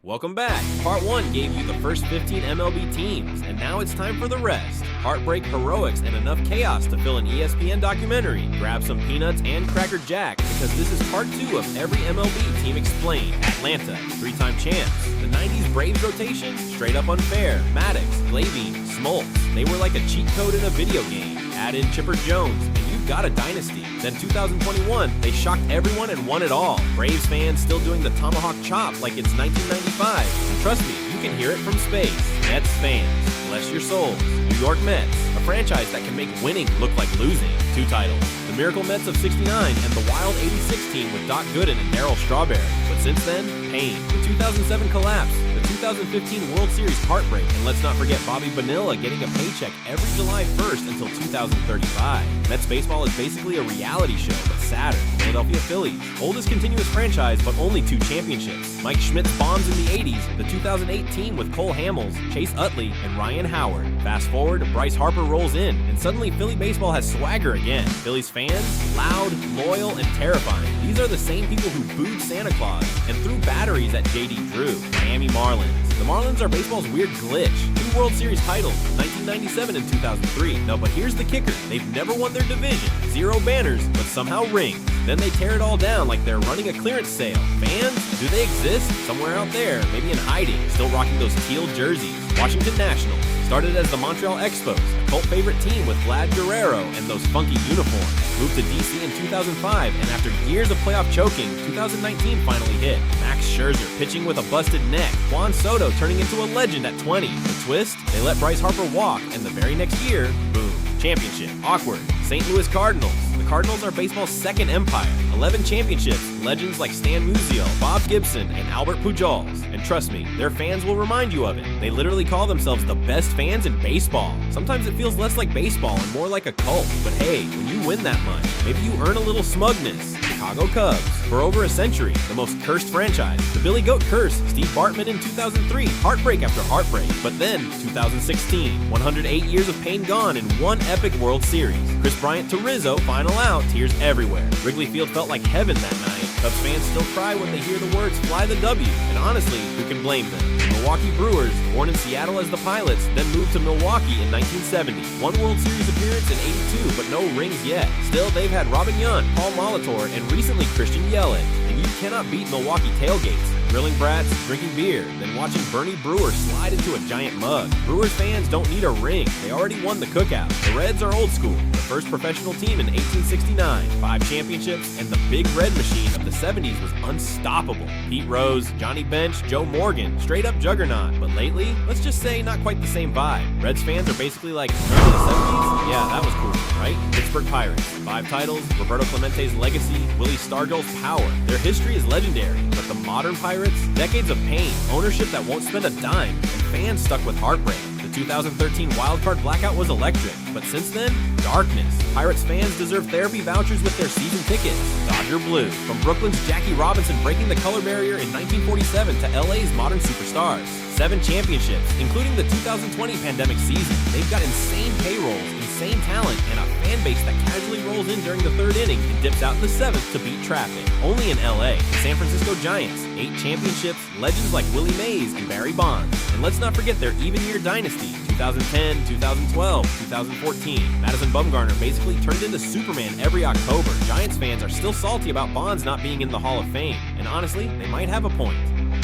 Welcome back. Part 1 gave you the first 15 MLB teams, and now it's time for the rest. Heartbreak, heroics, and enough chaos to fill an ESPN documentary. Grab some peanuts and Cracker Jack, because this is part 2 of every MLB team explained. Atlanta, 3-time champs. The 90s Braves rotation, straight up unfair. Maddox, Glavine, Smoltz. They were like a cheat code in a video game. Add in Chipper Jones, and you've got a dynasty. Then 2021, they shocked everyone and won it all. Braves fans still doing the tomahawk chop like it's 1995. And trust me, you can hear it from space. Mets fans, bless your souls. New York Mets, a franchise that can make winning look like losing. 2 titles. The Miracle Mets of '69 and the Wild '86 team with Doc Gooden and Darryl Strawberry. But since then, pain. The 2007 collapse. The 2015 World Series heartbreak. And let's not forget Bobby Bonilla getting a paycheck every July 1st until 2035. Mets baseball is basically a reality show, but sadder. Philadelphia Phillies, oldest continuous franchise, but only 2 championships. Mike Schmidt's bombs in the 80s, the 2008 team with Cole Hamels, Chase Utley, and Ryan Howard. Fast forward, Bryce Harper rolls in, and suddenly Philly baseball has swagger again. Phillies fans, loud, loyal, and terrifying. These are the same people who booed Santa Claus and threw batteries at J.D. Drew. Miami Marlins. The Marlins are baseball's weird glitch. 2 World Series titles, 1997 and 2003. No, but here's the kicker. They've never won their division. 0 banners, but somehow rings. Then they tear it all down like they're running a clearance sale. Fans? Do they exist? Somewhere out there, maybe in hiding, still rocking those teal jerseys. Washington Nationals. Started as the Montreal Expos, a cult favorite team with Vlad Guerrero and those funky uniforms. Moved to DC in 2005, and after years of playoff choking, 2019 finally hit. Max Scherzer pitching with a busted neck. Juan Soto turning into a legend at 20. The twist? They let Bryce Harper walk, and the very next year, boom. Championship. Awkward. St. Louis Cardinals. The Cardinals are baseball's second empire. 11 championships. Legends like Stan Musial, Bob Gibson, and Albert Pujols. And trust me, their fans will remind you of it. They literally call themselves the best fans in baseball. Sometimes it feels less like baseball and more like a cult. But hey, when you win that much, maybe you earn a little smugness. Chicago Cubs. For over a century, the most cursed franchise. The Billy Goat curse. Steve Bartman in 2003. Heartbreak after heartbreak. But then, 2016. 108 years of pain gone in one epic World Series. Chris Bryant to Rizzo, final out, tears everywhere. Wrigley Field felt like heaven that night. Cubs fans still cry when they hear the words "Fly the W," and honestly, who can blame them? The Milwaukee Brewers, born in Seattle as the Pilots, then moved to Milwaukee in 1970. 1 World Series appearance in '82, but no rings yet. Still, they've had Robin Yount, Paul Molitor, and recently Christian Yelich. And you cannot beat Milwaukee tailgates. Grilling brats, drinking beer, then watching Bernie Brewer slide into a giant mug. Brewers fans don't need a ring. They already won the cookout. The Reds are old school. The first professional team in 1869. 5 championships, and the big red machine of the 70s was unstoppable. Pete Rose, Johnny Bench, Joe Morgan, straight up juggernaut. But lately, let's just say not quite the same vibe. Reds fans are basically like, remember the 70s? Yeah, that was cool, right? Pittsburgh Pirates. 5 titles, Roberto Clemente's legacy, Willie Stargell's power. Their history is legendary, but the modern Pirates? Decades of pain, ownership that won't spend a dime, and fans stuck with heartbreak. The 2013 wildcard blackout was electric, but since then, darkness. Pirates fans deserve therapy vouchers with their season tickets. Dodger Blue. From Brooklyn's Jackie Robinson breaking the color barrier in 1947 to LA's modern superstars. 7 championships, including the 2020 pandemic season. They've got insane payrolls, insane talent, and a fan base that casually rolls in during the 3rd inning and dips out in the 7th to beat traffic. Only in LA. The San Francisco Giants. 8 championships, legends like Willie Mays and Barry Bonds. And let's not forget their even-year dynasty. 2010, 2012, 2014. Madison Bumgarner basically turned into Superman every October. Giants fans are still salty about Bonds not being in the Hall of Fame. And honestly, they might have a point.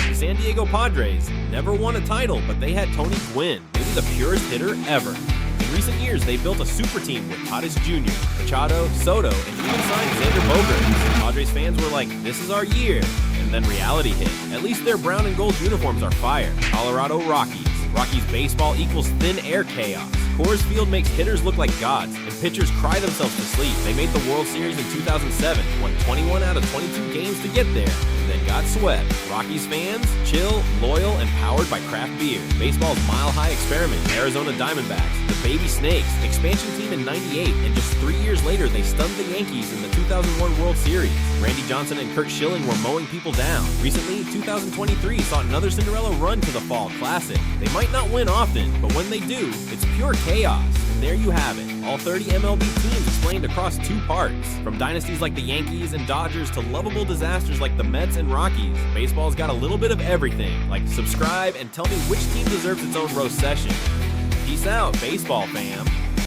The San Diego Padres never won a title, but they had Tony Gwynn, maybe the purest hitter ever. In recent years, they built a super team with Tatis Jr., Machado, Soto, and even signed Xander Bogaerts. Padres fans were like, this is our year. And then reality hit. At least their brown and gold uniforms are fire. Colorado Rockies. Rockies baseball equals thin air chaos. Coors Field makes hitters look like gods, and pitchers cry themselves to sleep. They made the World Series in 2007, won 21 out of 22 games to get there, and then got swept. Rockies fans, chill, loyal, and powered by craft beer. Baseball's mile-high experiment, Arizona Diamondbacks, the Baby Snakes, expansion team in '98, and just 3 years later, they stunned the Yankees in the 2001 World Series. Randy Johnson and Kurt Schilling were mowing people down. Recently, 2023 saw another Cinderella run to the Fall Classic. They might not win often, but when they do, it's pure chaos. there you have it, all 30 MLB teams explained across 2 parts. From dynasties like the Yankees and Dodgers to lovable disasters like the Mets and Rockies, baseball's got a little bit of everything. Like, subscribe and tell me which team deserves its own roast session. Peace out, baseball fam.